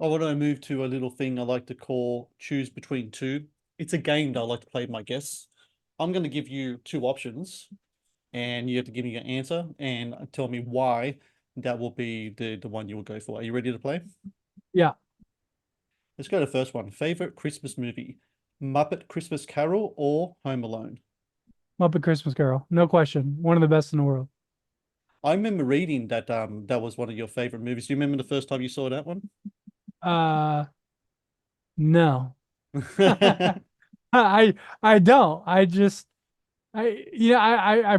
I want to move to a little thing I like to call choose between two. It's a game that I like to play with my guests. I'm going to give you two options, and you have to give me your answer and tell me why that will be the one you will go for. Are you ready to play? Yeah, Let's go to the first one. Favorite Christmas movie? Muppet Christmas Carol or Home Alone? Muppet Christmas Carol. No question. One of the best in the world. I remember reading that that was one of your favorite movies. Do you remember the first time you saw that one? Uh, no. I don't. I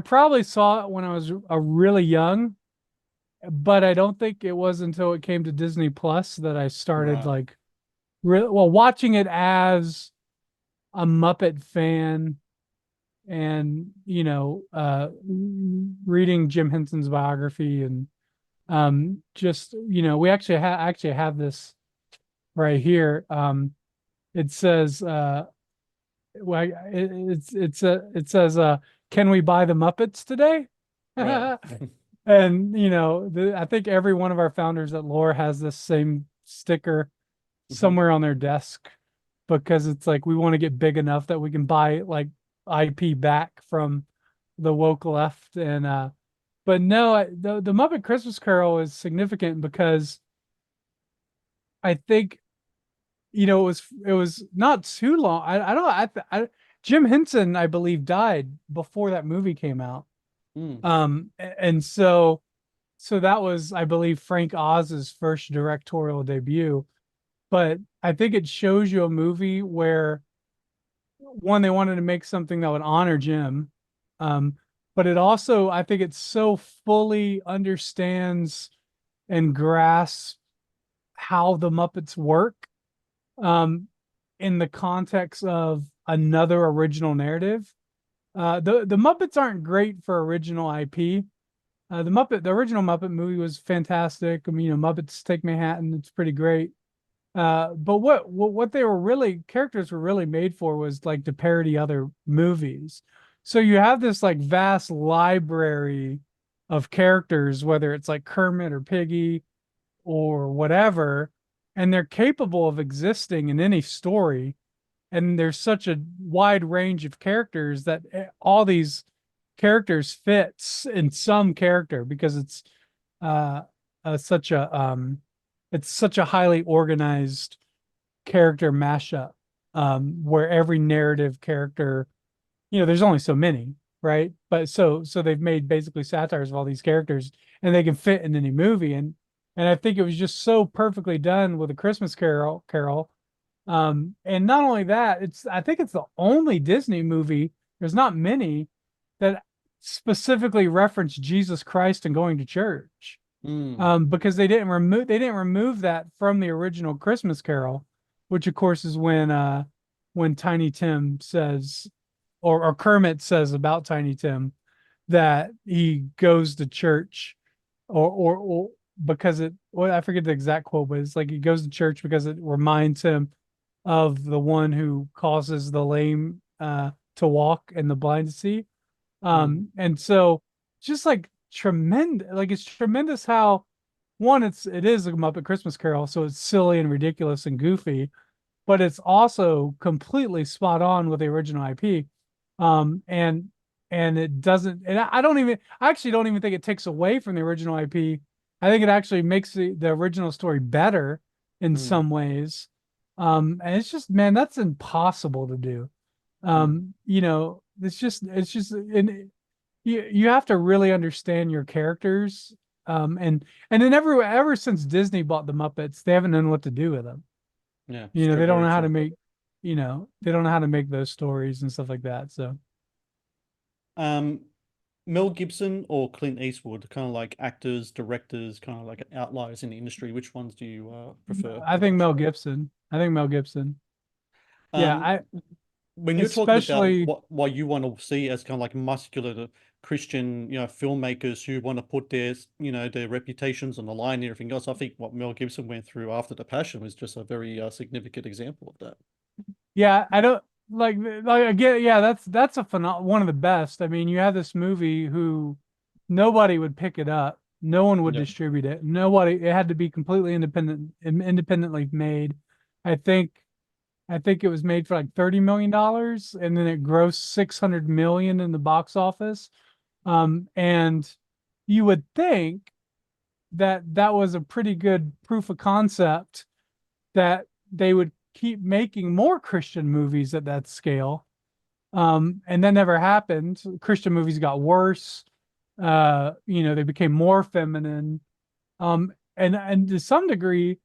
probably saw it when I was a really young, but I don't think it was until it came to Disney Plus that I started Right. like really well watching it as a Muppet fan and reading Jim Henson's biography and just we actually have this right here. It says well it says can we buy the Muppets today? Right. And I think every one of our founders at Lore has this same sticker Mhm. somewhere on their desk because it's like we want to get big enough that we can buy like IP back from the woke left. And but no, the Muppet Christmas Carol is significant because I think it was not too long. I don't Jim Henson, I believe, died before that movie came out. Mm. And so that was, I believe, Frank Oz's first directorial debut. But I think it shows you a movie where one, they wanted to make something that would honor Jim. Um, but it also, I think it so fully understands and grasps how the Muppets work um, in the context of another original narrative. The Muppets aren't great for original IP. The original Muppet movie was fantastic. I mean, Muppets Take Manhattan, it's pretty great. But what they were really characters were really made for was like to parody other movies. So you have this like vast library of characters, whether it's like Kermit or Piggy or whatever, and they're capable of existing in any story. And there's such a wide range of characters that all these characters fits in some character because uh, uh such a um it's such a highly organized character mashup where every narrative character, there's only so many, right? But so they've made basically satires of all these characters and they can fit in any movie. And I think it was just so perfectly done with a Christmas Carol. And not only that, I think it's the only Disney movie, there's not many that specifically reference Jesus Christ and going to church. Mm. Because they didn't remove that from the original Christmas Carol, which of course is when Tiny Tim says, or Kermit says about Tiny Tim that he goes to church, or because well, I forget the exact quote, but it's like he goes to church because it reminds him of the one who causes the lame to walk and the blind to see. Mm. And so just like tremendous, like it's tremendous how one, it is a Muppet Christmas Carol, so it's silly and ridiculous and goofy, but it's also completely spot on with the original IP. And it doesn't, and I actually don't even think it takes away from the original IP. I think it actually makes the original story better in Mm. some ways. And it's just, man, that's impossible to do. Mm. It's just, and you have to really understand your characters. And then ever since Disney bought the Muppets, they haven't known what to do with them. Yeah, it's true, They don't very know how true. to make, they don't know how to make those stories and stuff like that. So Um, Mel Gibson or Clint Eastwood, kind of like actors, directors, kind of like outliers in the industry. Which ones do you prefer I the think most? Mel Gibson. I think Mel Gibson. Yeah, Um, I when you're talking about especially what you want to see as kind of like muscular Christian, filmmakers who want to put their reputations on the line and everything else, I think what Mel Gibson went through after The Passion was just a very significant example of that. yeah, I don't like again, yeah, that's one of the best. I mean, you have this movie who nobody would pick it up No one would Yep. distribute it. Nobody. It had to be completely independently made. I think I think it was made for like $30 million, and then it grossed 600 million in the box office. And you would think that that was a pretty good proof of concept that they would keep making more Christian movies at that scale. And that never happened. Christian movies got worse. They became more feminine. And to some degree,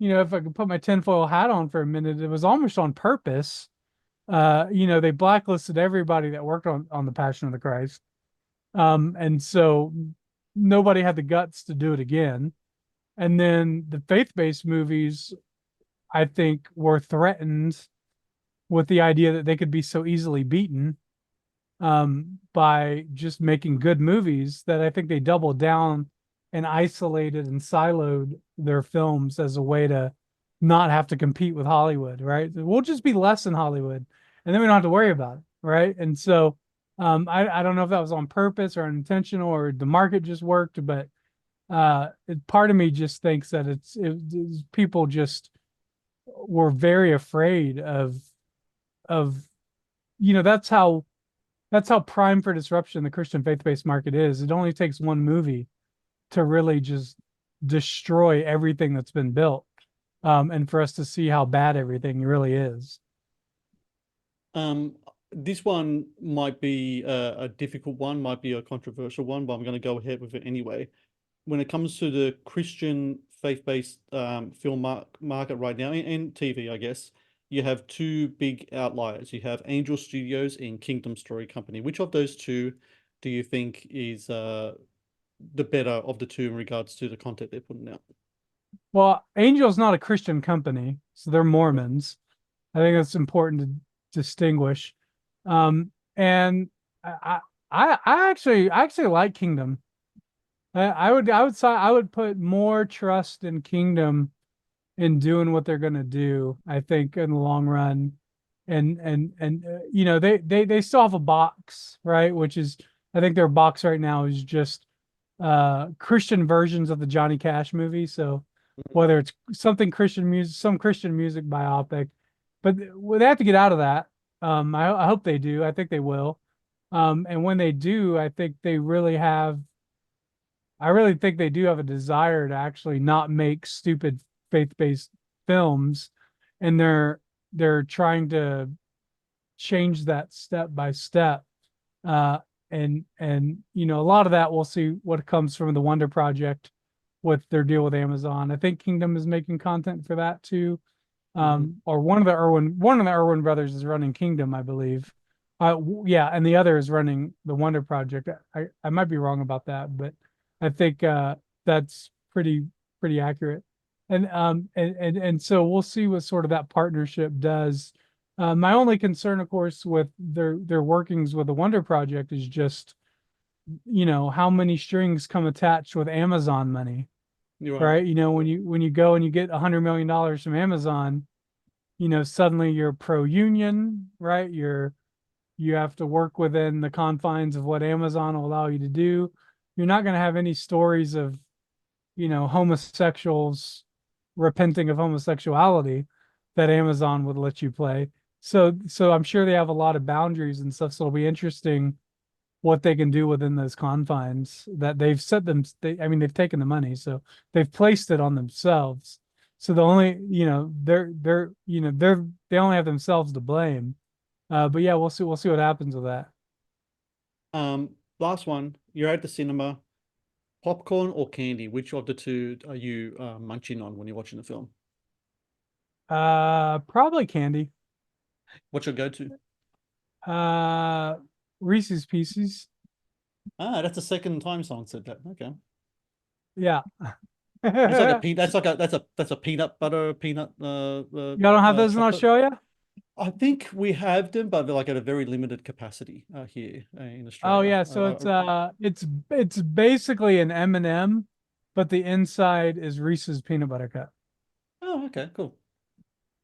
if I could put my tinfoil hat on for a minute, it was almost on purpose. They blacklisted everybody that worked on the Passion of the Christ. And so nobody had the guts to do it again. And then the faith-based movies, I think, were threatened with the idea that they could be so easily beaten by just making good movies, that I think they doubled down and isolated and siloed their films as a way to not have to compete with Hollywood, right? We'll just be less than Hollywood, and then we don't have to worry about it, right? And so I don't know if that was on purpose or unintentional or the market just worked, but part of me just thinks that it's people just were very afraid of that's how prime for disruption the Christian faith-based market is. It only takes one movie to really just destroy everything that's been built, and for us to see how bad everything really is. Um, this one might be a difficult one, might be a controversial one, but I'm going to go ahead with it anyway. When it comes to the Christian faith-based film market right now, and TV, I guess, you have two big outliers. You have Angel Studios and Kingdom Story Company. Which of those two do you think is the better of the two in regards to the content they're putting out? Well, Angel's not a Christian company, so they're Mormons. I think that's important to distinguish. And I actually like Kingdom. I would put more trust in Kingdom in doing what they're gonna do. I think in the long run, and they still have a box, right? Which is, I think their box right now is just Christian versions of the Johnny Cash movie. So whether it's something Christian music, some Christian music biopic, but they have to get out of that. I hope they do. I think they will. And when they do, I really think they do have a desire to actually not make stupid faith-based films, and they're trying to change that step by step. And a lot of that we'll see what comes from the Wonder Project with their deal with Amazon. I think Kingdom is making content for that too. Mhm. Or one of the Irwin brothers is running Kingdom, I believe. Yeah, and the other is running the Wonder Project. I might be wrong about that, but I think that's pretty accurate. And so we'll see what sort of that partnership does. My only concern, of course, with their workings with the Wonder Project is just, how many strings come attached with Amazon money, You're right. right? When you go and you get $100 million from Amazon, suddenly you're pro-union, right? You have to work within the confines of what Amazon will allow you to do. You're not going to have any stories of, homosexuals repenting of homosexuality that Amazon would let you play. So I'm sure they have a lot of boundaries and stuff. So it'll be interesting what they can do within those confines that they've set them. I mean, they've taken the money, so they've placed it on themselves. So the only, they only have themselves to blame. But yeah, we'll see what happens with that. Last one. You're at the cinema. Popcorn or candy? Which of the two are you munching on when you're watching the film? Probably candy. What's your go-to? Uh, Reese's Pieces. Ah, that's the second time someone said that. Okay. Yeah. That's like a Y'all peanut. That's a peanut butter peanut don't have those in chocolate. Australia? I think we have them, but they're like at a very limited capacity here in Oh Australia. yeah, so it's basically an M&M, but the inside is Reese's peanut butter cup. Oh, okay, cool.